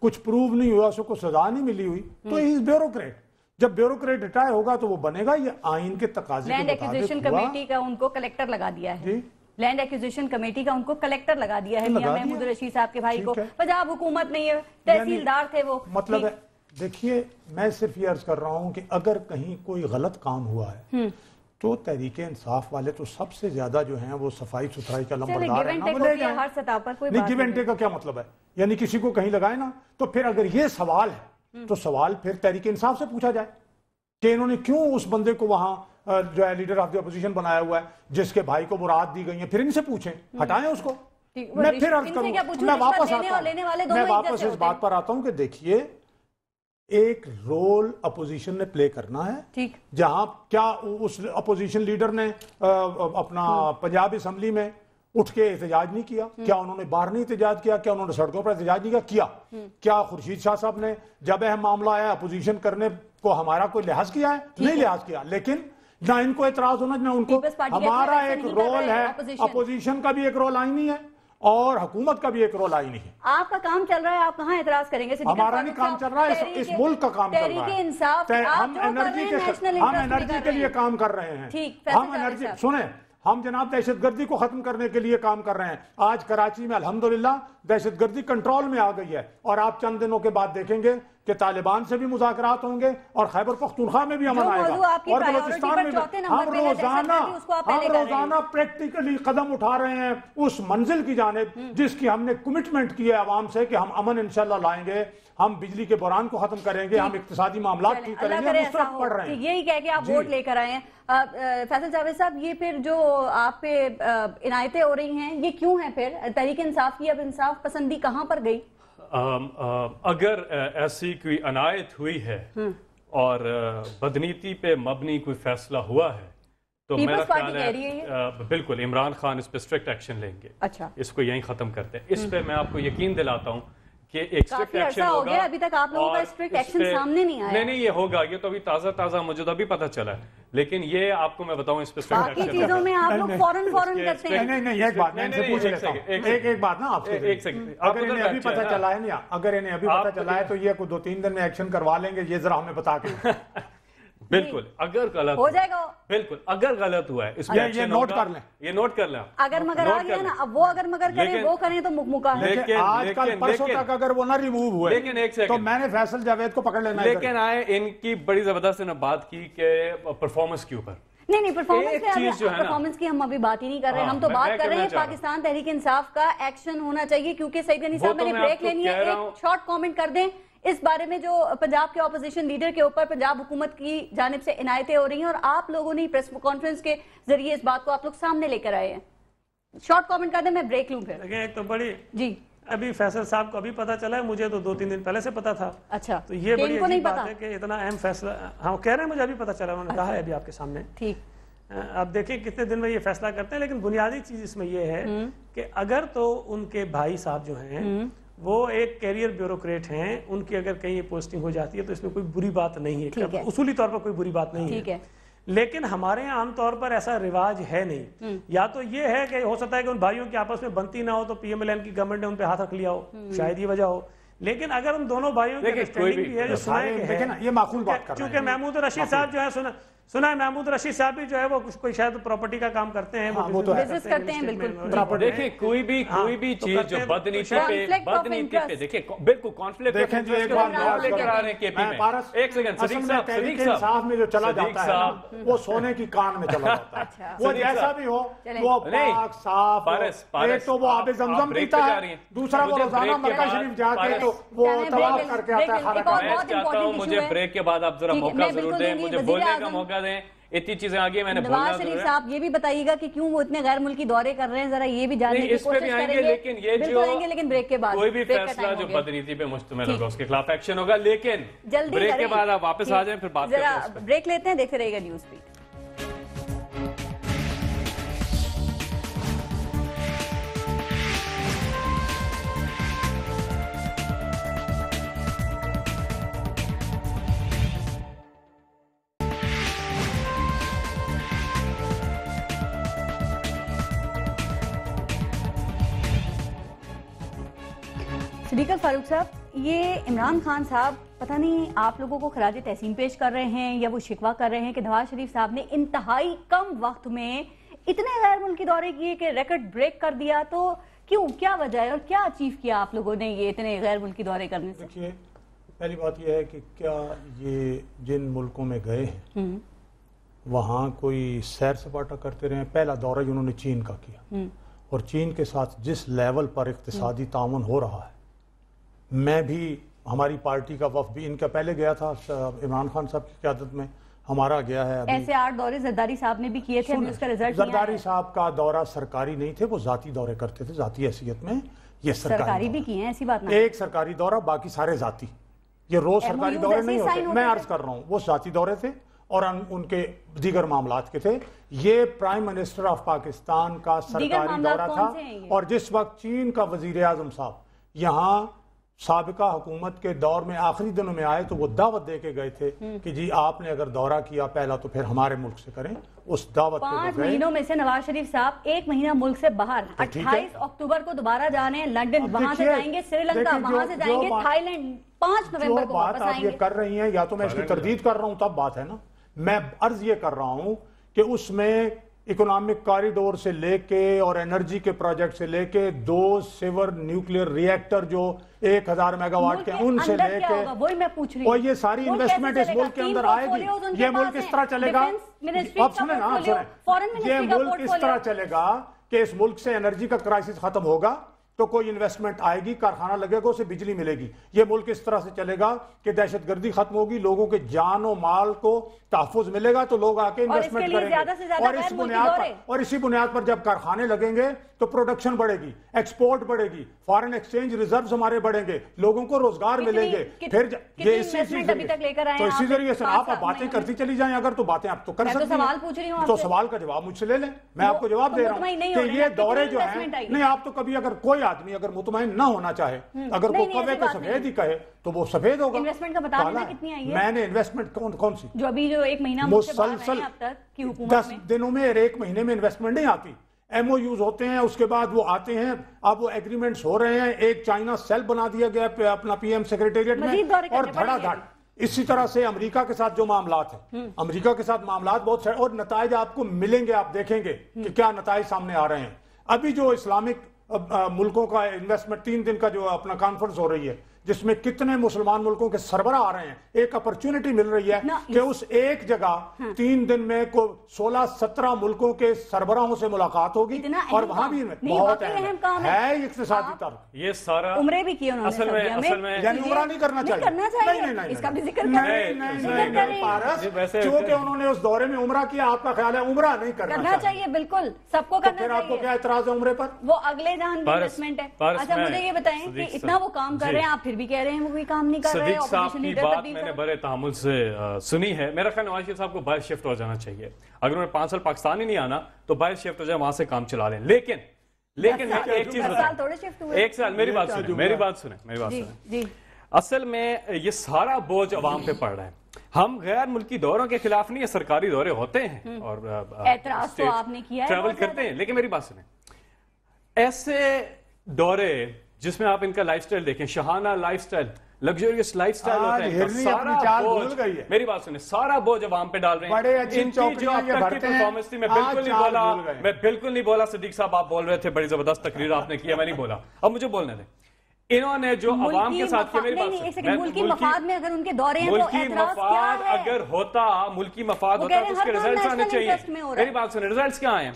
S5: कुछ प्रूव नहीं हुआ, उसको सजा नहीं मिली हुई, तो ही इज ब्यूरोक्रेट। जब ब्यूरोक्रेट रिटायर होगा तो वो बनेगा, ये आइन के तकाजे
S2: लैंड एक्विजिशन कमेटी का उनको कलेक्टर लगा दिया है। लैंड एक्विजिशन कमेटी का उनको कलेक्टर लगा दिया है मियां महमूद रशीद साहब के भाई को। पंजाब हुकूमत नहीं है, तहसीलदार थे वो।
S5: मतलब है, देखिए मैं सिर्फ ये अर्ज कर रहा हूँ कि अगर कहीं कोई गलत काम हुआ है तो तहरीक इंसाफ वाले तो सबसे ज्यादा जो हैं वो सफाई सुथराई का लंबरदार है ना,
S2: हर सतह पर कोई
S5: गिव एंड टेक का क्या मतलब है? यानी किसी को कहीं लगाए ना, तो फिर अगर ये सवाल है तो सवाल फिर तहरीक इंसाफ से पूछा जाए कि इन्होंने क्यों उस बंदे को वहां जो है लीडर ऑफ द अपोजिशन बनाया हुआ है, जिसके भाई को मुराद दी गई है, फिर इनसे पूछें, हटाएं उसको। मैं फिर अर्ज करूं, मैं वापस इस बात पर आता हूं कि देखिए एक रोल अपोजिशन ने प्ले करना है, ठीक, जहां क्या उस अपोजिशन लीडर ने अपना पंजाब असेंबली में उठ के एहतजाज नहीं किया? क्या उन्होंने बाहर नहीं एहतजाज किया? क्या उन्होंने सड़कों पर एहतजाज नहीं किया? क्या खुर्शीद शाह साहब ने जब अहम मामला आया अपोजिशन करने को हमारा कोई लिहाज किया है? नहीं लिहाज किया। लेकिन ना इनको एतराज होना ना उनको। हमारा एक रोल है, अपोजिशन का भी एक रोल आईनी है और हुकूमत का भी एक रोल आईनी है।
S2: आपका काम चल रहा है, आप कहाँ एतराज करेंगे?
S5: हमारा नहीं काम चल रहा है, इस मुल्क का काम चल रहा है। हम एनर्जी के लिए काम कर रहे हैं। हम एनर्जी, सुने, हम जनाब दहशतगर्दी को खत्म करने के लिए काम कर रहे हैं। आज कराची में अल्हम्दुलिल्लाह दहशतगर्दी कंट्रोल में आ गई है और आप चंद दिनों के बाद देखेंगे کہ طالبان سے بھی مذاکرات ہوں گے اور خیبر پختونخوا میں بھی امن آئے گا اور بلوچستان میں بھی. ہم روزانہ پریکٹیکلی قدم اٹھا رہے ہیں اس منزل کی جانب جس کی ہم نے کمٹمنٹ کی ہے عوام سے کہ ہم امن انشاءاللہ لائیں گے, ہم بجلی کے بحران کو ختم کریں گے, ہم اقتصادی معاملات ٹھیک کریں گے, ہم اس طرف پڑھ رہے ہیں.
S2: یہی کہہ کے آپ ووٹ لے کر آئے ہیں. فیصل جاوید صاحب, یہ پھر جو آپ پہ عنایتیں ہو رہی ہیں یہ کیوں ہیں پھر؟ تحریک انصاف کی اب انصاف پسندی کہاں پر گئی؟
S4: اگر ایسی کوئی عنایت ہوئی ہے اور بدنیتی پہ مبنی کوئی فیصلہ ہوا ہے تو میرا خیال ہے بالکل عمران خان اس پہ اسٹرکٹ ایکشن لیں گے.
S2: اچھا,
S4: اس کو یہیں ختم کرتے ہیں. اس پہ میں آپ کو یقین دلاتا ہوں کہ ایک اسٹرکٹ ایکشن
S2: ہو گیا, ابھی تک آپ لوگوں کا اسٹرکٹ ایکشن سامنے نہیں آیا.
S4: نہیں یہ ہوگا, یہ تو ابھی تازہ مجھے تو ابھی پتہ چلا ہے, لیکن یہ آپ کو میں بتاؤں اس پہ
S2: باقی چیزوں میں آپ لوگ فوراً کرتے ہیں.
S5: نہیں ایک بات میں ان سے پوچھ لیتا ہوں, ایک بات نا آپ سے,
S4: ایک سیکنڈ,
S5: اگر انہیں ابھی پتہ چلا ہے نہیں, اگر انہیں ابھی پتہ چلا ہے تو یہ کوئی 2-3 دن میں ایکشن کروا لیں گے, یہ ذرا ہمیں بتا کے.
S4: بالکل اگر غلط
S2: ہو جائے گا,
S4: بالکل اگر غلط ہوا ہے اس میں
S5: یہ نوٹ کر لیں,
S4: یہ نوٹ کر لیں.
S2: اگر مگر آ گیا نا, اب وہ اگر مگر کریں وہ کریں تو مکمکا ہے.
S5: لیکن آج کل پرسوں تک اگر وہ نہ ریموو ہوئے
S4: لیکن ایک سیکنڈ
S5: تو میں نے فیصل جاوید کو پکڑ لینا ہے.
S4: لیکن آئے ان کی بڑی زبردست نے بات کی کہ پرفارمنس کے اوپر,
S2: نہیں پرفارمنس کی ہم ابھی بات ہی نہیں کر رہے, ہم تو بات کر رہے ہیں پاکستان تحریک انصاف کا ایکشن ہونا چاہیے. کیونکہ سعید غنی صاحب, میں نے بریک لینی ہے, ایک شارٹ کامنٹ کر دیں اس بارے میں جو پنجاب کے اپوزیشن لیڈر کے اوپر پنجاب حکومت کی جانب سے عنایتیں ہو رہی ہیں اور آپ لوگوں نے پریس کانفرنس کے ذریعے اس بات کو آپ لوگ سامنے لے کر آئے ہیں. شارٹ کامنٹ کر دیں, میں بریک لوں پھر.
S6: ایک تو بڑی
S2: جی
S6: ابھی فیصل صاحب کو ابھی پتا چلا ہے, مجھے تو 2-3 دن پہلے سے پتا تھا.
S2: اچھا,
S6: تو یہ بڑی عجیب بات ہے کہ اتنا اہم فیصلہ, ہاں کہہ رہے ہیں مجھے ابھی پتا چلا, انہوں نے کہا ہے ابھی آپ کے سامنے.
S2: ٹھیک,
S6: اب دیکھیں کتنے دن میں یہ فیصلہ کرتے ہیں. لیکن بنیادی چیز اس میں یہ ہے کہ اگر تو ان کے بھائی صاحب جو ہیں وہ ایک کیریئر بیوروکریٹ ہیں, ان کی اگر کہیں پوسٹنگ ہو جاتی ہے تو اس میں کوئی بری بات نہیں ہے, اصولی طور پر کوئی بری بات نہیں ہے. لیکن ہمارے یہاں عام طور پر ایسا رواج ہے نہیں. یا تو یہ ہے کہ ہو سکتا ہے کہ ان بھائیوں کی آپس میں بنتی نہ ہو تو پی ایم ایل این کی گورنمنٹ نے ان پہ ہاتھ رکھ لیا ہو, شاید یہ وجہ ہو. لیکن اگر ان دونوں بھائیوں کی انڈرسٹینڈنگ بھی ہے جو سنائے کہ ہے,
S5: یہ معقول بات کر رہے ہیں,
S6: چونکہ محمود رشید صاحب جو ہے سنا ہے محمود رشید صاحب بھی جو ہے وہ کوئی شاید پراپرٹی کا کام کرتے ہیں,
S2: وہ بزنس کرتے ہیں. بالکل
S4: دیکھیں کوئی بھی چیز جو بدنیتی پہ دیکھیں بالکل کانفلکٹ
S5: دیکھیں جی, ایک بات
S4: لے کر آ رہے ہیں کے پی میں. ایک سیکنڈ,
S5: تحریک انصاف میں جو چلا جاتا ہے وہ سونے کی کان میں چلا جاتا ہے. وہ جیسا بھی ہو وہ پاک صاف, ایک تو وہ آب زمزم پیتا ہے, دوسرا وہ روزانہ مکہ شریف جا کے تو وہ طواف کر کے آتا ہے خانہ کعبہ.
S4: میں چاہتا ہوں مجھے بریک کے بعد آپ ذرا موقع ضرور دیں, مجھے بولنے کا موقع دیں. اتنی چیزیں آگے میں نے بولنا
S2: نواز شریف صاحب یہ بھی بتائیے گا کہ کیوں وہ اتنے غیر ملکی دورے کر رہے ہیں, ذرا یہ بھی جاننے کی کوشش کریں گے.
S4: لیکن یہ جو
S2: لیکن بریک کے بعد
S4: کوئی بھی فیصلہ جو بدنیتی پہ مشتمل ہوگا اس کے خلاف ایکشن ہوگا. لیکن بریک کے بعد آپ واپس آ جائیں, پھر بات کرتے ہیں.
S2: ذرا بریک لیتے ہیں, دیکھتے رہیے گا نیوز بیٹ. صدیقہ فاروق صاحب, یہ عمران خان صاحب پتہ نہیں آپ لوگوں کو خراج تحسین پیش کر رہے ہیں یا وہ شکوہ کر رہے ہیں کہ نواز شریف صاحب نے انتہائی کم وقت میں اتنے غیر ملکی دورے کیے کہ ریکارڈ بریک کر دیا. تو کیوں, کیا وجہ ہے اور کیا اچیو کیا آپ لوگوں نے یہ اتنے غیر ملکی دورے کرنے سے؟
S5: دیکھیے, پہلی بات یہ ہے کہ کیا یہ جن ملکوں میں گئے ہیں وہاں کوئی سیر سپاٹا کرتے رہے ہیں. پہلا دورہ انہوں نے چین کا کیا, اور چین کے ساتھ جس لیول پر اقتصادی تعاون ہو رہا ہے, میں بھی, ہماری پارٹی کا وفد بھی ان کا پہلے گیا تھا عمران خان صاحب کی قیادت میں, ہمارا گیا ہے.
S2: ایسے 8 دورے زرداری صاحب نے بھی کیے تھے, ابھی اس کا رزلٹ
S5: زرداری صاحب کا دورہ سرکاری نہیں تھے, وہ ذاتی دورے کرتے تھے ذاتی حیثیت میں. یہ
S2: سرکاری بھی کیے ہیں, ایسی بات نہیں,
S5: ایک سرکاری دورہ, باقی سارے ذاتی. یہ روز سرکاری دورے نہیں ہوتے, میں عرض کر رہا ہوں, وہ ذاتی دورے تھے اور ان کے دیگر معاملات کے تھے. یہ پرائم منسٹر آف پاکستان کا سرکاری دورہ تھا, اور جس وقت چین کا وزیر اعظم صاحب یہاں سابقہ حکومت کے دور میں آخری دنوں میں آئے تو وہ دعوت دے کے گئے تھے کہ جی آپ نے اگر دورہ کیا پہلا تو پھر ہمارے ملک سے کریں. اس دعوت پہ
S2: 5 مہینوں میں سے نواز شریف صاحب 1 مہینہ ملک سے باہر, 28 اکتوبر کو دوبارہ جانے ہیں لنڈن, وہاں سے جائیں گے سری لنکا, وہاں سے جائیں گے تھائی لینڈ, 5 نومبر کو واپس آئیں گے.
S5: جو بات آپ یہ کر رہی ہیں, یا تو میں اس کی تردید کر رہا ہوں تب بات ہے نا, میں عرض یہ کر رہا ہوں کہ اس میں इकोनॉमिक कॉरिडोर से लेके और एनर्जी के प्रोजेक्ट से लेके 2 सिवर न्यूक्लियर रिएक्टर जो 1000 मेगावाट के उनसे लेके,
S2: वही मैं पूछ रही हूँ,
S5: और ये सारी इन्वेस्टमेंट इस मुल्क के अंदर आएगी। ये मुल्क इस तरह चलेगा, अब सुने ना, सुने, ये मुल्क इस तरह चलेगा कि इस मुल्क से एनर्जी का क्राइसिस खत्म होगा तो कोई इन्वेस्टमेंट आएगी, कारखाना लगेगा, उसे बिजली मिलेगी। ये मुल्क इस तरह से चलेगा कि दहशतगर्दी खत्म होगी, लोगों के जान और माल को तहफुज मिलेगा तो लोग आके इन्वेस्टमेंट करेंगे, और इसी बुनियाद पर जब कारखाने लगेंगे तो प्रोडक्शन बढ़ेगी, एक्सपोर्ट बढ़ेगी, फॉरेन एक्सचेंज रिजर्व्स हमारे बढ़ेंगे, लोगों को रोजगार मिलेंगे। फिर ये इसी जरिए से आप बातें करती चली जाएं, अगर तो बातें आप तो कर सकते हैं, तो सवाल का जवाब मुझसे ले लें, मैं आपको जवाब दे रहा हूँ कि ये दौरे जो है, नहीं आप तो कभी, अगर कोई आदमी अगर मुतमईन ना होना चाहे, अगर वो कहे तो सफेद ही कहे तो वो सफेद होगा।
S2: इन्वेस्टमेंट का बता देना कितनी आई है?
S5: मैंने इन्वेस्टमेंट कौन सी
S2: जो अभी जो 1 महीना
S5: मुसलसल 10 दिनों में 1 महीने में इन्वेस्टमेंट नहीं आती, MOUs होते हैं, उसके बाद वो आते हैं, अब वो एग्रीमेंट्स हो रहे हैं, एक चाइना सेल बना दिया गया अपना PM सेक्रेटेरिएट में, और धड़ाधड़ इसी तरह से अमेरिका के साथ जो मामलात है, अमेरिका के साथ मामलात बहुत सारे, और नताइज आपको मिलेंगे, आप देखेंगे कि क्या नताइज सामने आ रहे हैं। अभी जो इस्लामिक मुल्कों का इन्वेस्टमेंट 3 दिन का जो अपना कॉन्फ्रेंस हो रही है, जिसमें कितने मुसलमान मुल्कों के सरबराह आ रहे हैं, एक अपॉर्चुनिटी मिल रही है कि उस एक जगह 3 दिन में को 16-17 मुल्कों के सरबराहों से मुलाकात होगी, और वहां भी बहुत है इक्तिसादी तरफ।
S4: ये सारा
S2: उम्रे भी किए उन्होंने,
S5: असल में यानी उम्रा नहीं करना चाहिए, नहीं,
S2: इसका भी जिक्र करें
S5: पारस, क्योंकि उन्होंने उस दौरे में उम्रा किया, आपका ख्याल है उम्रा नहीं करना चाहिए?
S2: बिल्कुल सबको करना चाहिए।
S5: आपको क्या एतराज है उम्रे पर?
S2: वो अगले जहान की इन्वेस्टमेंट है। अच्छा मुझे ये बताएं कि इतना वो काम कर रहे हैं, आप फिर भी कह रहे हैं वो कोई काम नहीं कर रहे हैं।
S4: सदीक साहब की बात मैंने बड़े तहम्मुल से सुनी है। मेरा ख्याल नवाज शरीफ साहब को बाहर शिफ्ट हो जाना चाहिए। अगर उन्हें 5 साल पाकिस्तान ही नहीं आना तो बाहर शिफ्ट हो जाए, वहां से काम चला लें। लेकिन मैं एक चीज बताऊं, 1 साल मेरी बात सुने। असल में ये सारा बोझ अवाम पे पड़ रहा है। हम गैर मुल्की दौरों के खिलाफ नहीं है, सरकारी दौरे होते हैं और
S2: एतराज तो आपने किया है,
S4: ट्रैवल करते हैं, लेकिन मेरी बात सुने, ऐसे दौरे जिसमें आप इनका लाइफस्टाइल देखें, शहाना लाइफस्टाइल, लग्जरियस लाइफस्टाइल होता है, सारा बोझ, मेरी बात सुने, सारा बोझ अवाम पे डाल रहे हैं। इनकी जो अब तक की परफॉर्मेंस थी, मैं बिल्कुल नहीं बोला सदीक साहब, आप बोल रहे थे, बड़ी जबरदस्त तकरीर आपने किया, मैं नहीं बोला, अब मुझे बोलने दें। इन्होंने जो अवाम के साथ किया, मेरी बात
S2: मुल्की मफाद में अगर उनके दौरे हैं तो एतराज क्या है?
S4: अगर होता मुल्की मफाद होता तो उसके रिजल्ट्स आने चाहिए। मेरी बात सुने, रिजल्ट्स क्या आए?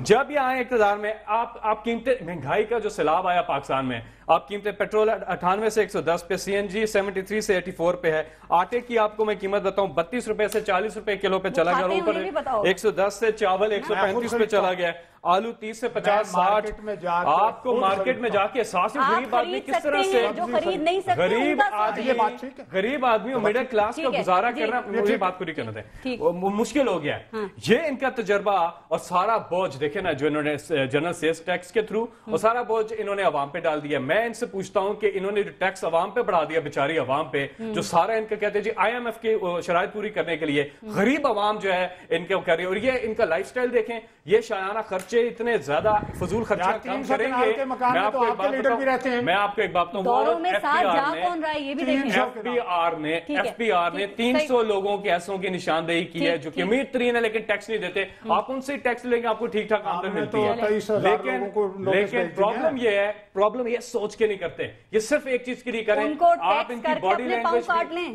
S4: जब ये आए इक़्तिदार में, आप कीमतें, महंगाई का जो सैलाब आया पाकिस्तान में, आप कीमतें पेट्रोल 98 से 110 पे, CNG 73 से 84 पे है, आटे की आपको मैं कीमत बताऊं 32 रुपए से 40 रुपए किलो पे चला गया, ऊपर 110 से चावल 135 पे चला गया, आलू 30 से 50 60। आपको मार्केट में जाके एहसास, गरीब आदमी किस तरह से, गरीब आदमी और मिडिल क्लास का गुजारा करना, मुझे बात पूरी करने दें, मुश्किल हो गया। ये इनका तजर्बा और सारा बोझ देखे ना, जो इन्होंने जनरल सेल्स टैक्स के थ्रू और सारा बोझ इन्होंने अवाम पे डाल दिया। मैं इनसे पूछता हूं कि इन्होंने जो टैक्स अवाम पे बढ़ा दिया, बेचारी अवाम पे, जो सारा इनका कहते हैं जी IMF की शराइत पूरी करने के लिए, गरीब अवाम जो है इनके कर रही है। और ये इनका लाइफस्टाइल देखें, ये शायाना खर्चे इतने ज्यादा फजूल खर्चा कम करेंगे। मैं आपको एक बात बताऊं, FBR ने 300 लोगों के ऐसों की निशानदेही की है जो कि अमीर तरीन है लेकिन टैक्स नहीं देते। आप उनसे टैक्स लेंगे, आपको ठीक ठाक आमदन मिलती है। लेकिन प्रॉब्लम ये है, प्रॉब्लम ये सोच के नहीं करते, ये सिर्फ एक चीज के लिए करें, आप इनकी बॉडी लैंग्वेज,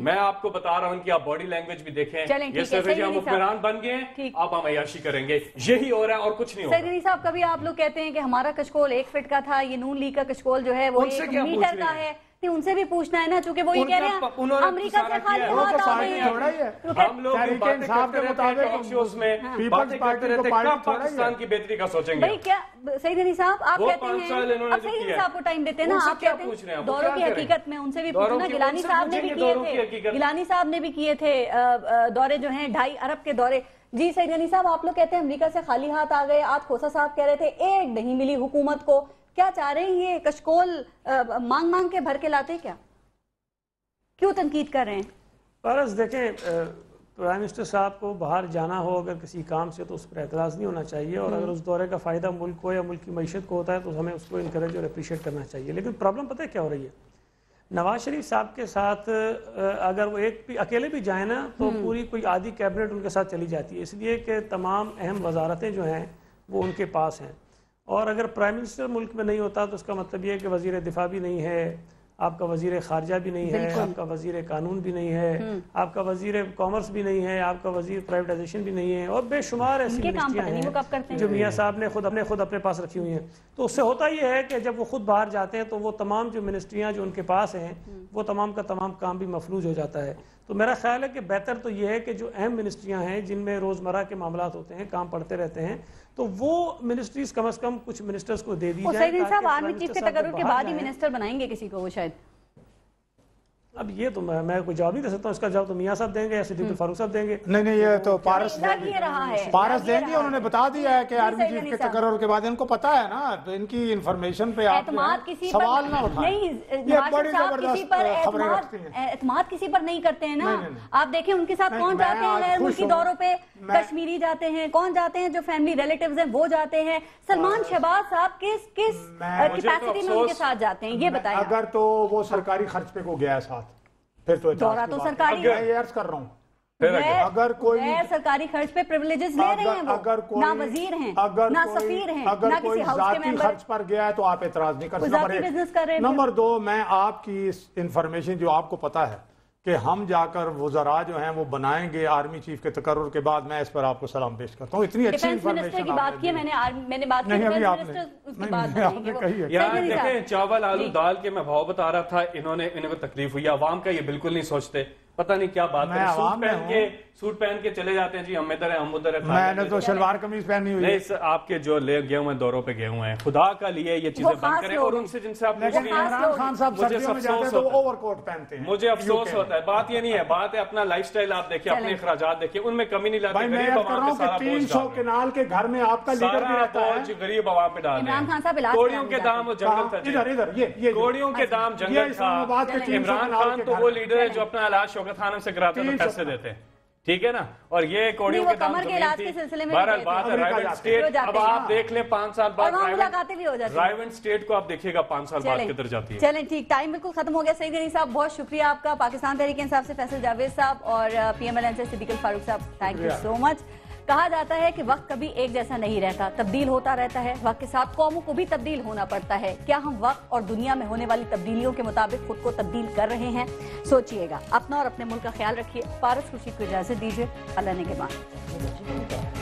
S4: मैं आपको बता रहा हूं इनकी आप बॉडी लैंग्वेज भी देखें, ये सिर्फ हम हुक्मरान बन गए, आप हम अय्याशी करेंगे, यही हो रहा है और कुछ नहीं हो रहा।
S2: साहब कभी आप लोग कहते हैं कि हमारा कशकोल 1 फीट का था, ये नून लीग का कशकोल जो है वो 1 मीटर का है, उनसे भी पूछना है ना, चूंकि वो ये कह रहे हैं अमेरिका से खाली हाथ आ गए हैं।
S4: हम लोग बातें करते रहते हैं टॉक शोज में, बातें करते रहते हैं, कब पाकिस्तान की बेहतरी का सोचेंगे?
S2: भाई क्या सईद अली साहब आप कहते हैं, अब सईद अली साहब को टाइम देते हैं ना, आप कहते हैं दौरों की हकीकत में उनसे भी पूछना। गिलानी साहब ने भी किए थे, गिलानी साहब ने भी किए थे दौरे जो हैं 2.5 अरब के दौरे। जी सईद अली साहब, आप लोग कहते हैं अमेरिका से खाली हाथ आ गए, आज खोसा साहब कह रहे थे एड नहीं मिली हुकूमत को, क्या चाह रहे हैं? ये कशकोल मांग मांग के भर के लाते क्या? क्यों तनकीद कर रहे हैं?
S6: पारस देखें, प्राइम मिनिस्टर साहब को बाहर जाना हो अगर किसी काम से तो उस पर एतराज़ नहीं होना चाहिए, और अगर उस दौरे का फ़ायदा मुल्क को या मुल्क की मईशत को होता है तो हमें उसको इनकरेज और अप्रिशिएट करना चाहिए। लेकिन प्रॉब्लम पता है क्या हो रही है? نواز شریف صاحب کے ساتھ اگر وہ اکیلے بھی جائیں نا تو پوری کوئی آدھی کیبنٹ ان کے ساتھ چلی جاتی ہے، اس لیے کہ تمام اہم وزارتیں جو ہیں وہ ان کے پاس ہیں، اور اگر پرائم منسٹر ملک میں نہیں ہوتا تو اس کا مطلب یہ ہے کہ وزیر دفاع بھی نہیں ہے، آپ کا وزیر خارجہ بھی نہیں ہے، آپ کا وزیر قانون بھی نہیں ہے، آپ کا وزیر کامرس بھی نہیں ہے، آپ کا وزیر پرائیویٹائزیشن بھی نہیں ہے، اور بے شمار ایسی منسٹریاں ہیں جو میاں صاحب نے خود اپنے پاس رکھی ہوئی ہیں۔ تو اس سے ہوتا یہ ہے کہ جب وہ خود باہر جاتے ہیں تو وہ تمام جو منسٹریاں جو ان کے پاس ہیں وہ تمام کا تمام کام بھی مفلوج ہو جاتا ہے۔ تو میرا خیال ہے کہ بہتر تو یہ ہے کہ جو اہم منسٹریاں ہیں جن میں روزمرہ کے معاملات ہوتے ہیں، کام پڑتے رہتے ہیں، تو وہ منسٹریز کم از کم کچھ منسٹرز کو دے دی جائے۔
S2: حسین صاحب آرمی چیف کے تقرر کے بعد ہی منسٹر بنائیں گے کسی کو وہ شاید؟
S6: اب یہ تو میں کوئی جواب نہیں دے سکتا ہوں، اس کا جواب تو میاں صاحب دیں گے یا صدیق الفاروق صاحب دیں گے۔
S5: نہیں یہ تو پارس
S2: رہا ہے
S5: پارس دیں گے، انہوں نے بتا دیا ہے کہ آرمی چیف کے تقرر کے بعد ان کو پتا ہے نا، ان کی انفارمیشن پہ آپ سوال نہ اٹھائیں، یہ بڑی زبردست خبریں رکھتی ہیں۔
S2: اعتماد کسی پر نہیں کرتے ہیں نا، آپ دیکھیں ان کے ساتھ کون جاتے ہیں غیر ملکی دوروں پہ، کشمیری جاتے ہیں، کون جاتے ہیں جو فیملی ریلیٹیوز ہیں وہ جاتے ہیں، سلمان شہباز صاحب کس کیپیسٹی میں ان کے ساتھ جاتے ہیں یہ بتائیں۔
S5: اگر تو وہ سرکاری خرچ پہ کو گیا ساتھ پھر تو
S2: دورہ تو سرکاری
S5: میں یہ عرض کر رہا ہوں، اگر کوئی
S2: سرکاری خرچ پہ پریویلیجز لے رہے ہیں وہ، نہ وزیر ہیں نہ سفیر ہیں نہ کسی ہاؤس کے ممبر،
S5: خرچ پر گیا ہے تو آپ اعتراض نہیں کر سکتے۔ نمبر 2، میں آپ کی انفارمیشن جو آپ کو پتا ہے کہ ہم جا کر وزراء جو ہیں وہ بنائیں گے آرمی چیف کے تقرر کے بعد، میں اس پر آپ کو سلام پیش کرتا ہوں۔ اتنی اچھی انفارمیشن
S2: کی بات کی میں نے بات کی
S4: یہاں دیکھیں، چاول آلو دال کے میں بھاؤ بتا رہا تھا، انہیں کو تکلیف ہوئی، عوام کا یہ بالکل نہیں سوچتے، پتہ نہیں کیا بات ہے، سوٹ پہن کے چلے جاتے ہیں، جی ہم ادھر ہیں ہم ادھر ہیں۔
S5: میں نے تو شلوار قمیض پہنی ہوئی ہے۔
S4: نہیں، آپ کے جو لے گئے ہوئے دوروں پہ گئے ہوئے ہیں، خدا کا لیے یہ چیزیں بند کریں، اور ان سے جن سے آپ پوچھ رہے ہیں،
S5: عمران خان صاحب سردیوں میں جاتے ہیں تو اوور کوٹ پہنتے ہیں،
S4: مجھے افسوس ہوتا ہے۔ بات یہ نہیں ہے، بات ہے اپنا لائف سٹائل آپ دیکھیں، اپنے اخراجات دیکھیں، ان میں کمی نہیں لاتے۔
S5: میں کہہ رہا ہوں کہ 300 کنال کے گھر میں آپ کا لیڈر بھی رہتا ہے،
S4: غریب عوام پہ ڈال دیں۔ کوڑیوں کے دام وہ جنگل تھا، کوڑیوں کے دام جنگل تھا۔ عمران خان تو وہ لیڈر ہے جو اپنا علاج شوکت خانم سے کراتے ہیں تو پیسے دیتے ہیں، ٹھیک ہے نا، اور یہ کوڑیوں کے دام بہرحال بات ہے رائیونڈ اسٹیٹ۔ اب آپ دیکھ لیں 5 سال بعد رائیونڈ اسٹیٹ کو آپ دیکھیے گا 5 سال بعد کدھر جاتی ہے۔
S2: چلیں ٹھیک، ٹائم بالکل ختم ہو گیا۔ سعید غنی صاحب بہت شکریہ آپ کا، پاکستان تحریک انصاف سے فیصل جاوید صاحب اور پی ایم ایل این سے صدیق الفاروق صاحب، تھینک یو سو مچ۔ کہا جاتا ہے کہ وقت کبھی ایک جیسا نہیں رہتا، تبدیل ہوتا رہتا ہے، وقت کے ساتھ قوموں کو بھی تبدیل ہونا پڑتا ہے۔ کیا ہم وقت اور دنیا میں ہونے والی تبدیلیوں کے مطابق خود کو تبدیل کر رہے ہیں؟ سوچئے گا، اپنا اور اپنے ملک کا خیال رکھیے۔ پارس خورشید کو اجازت دیجیے، اللہ نگہبان۔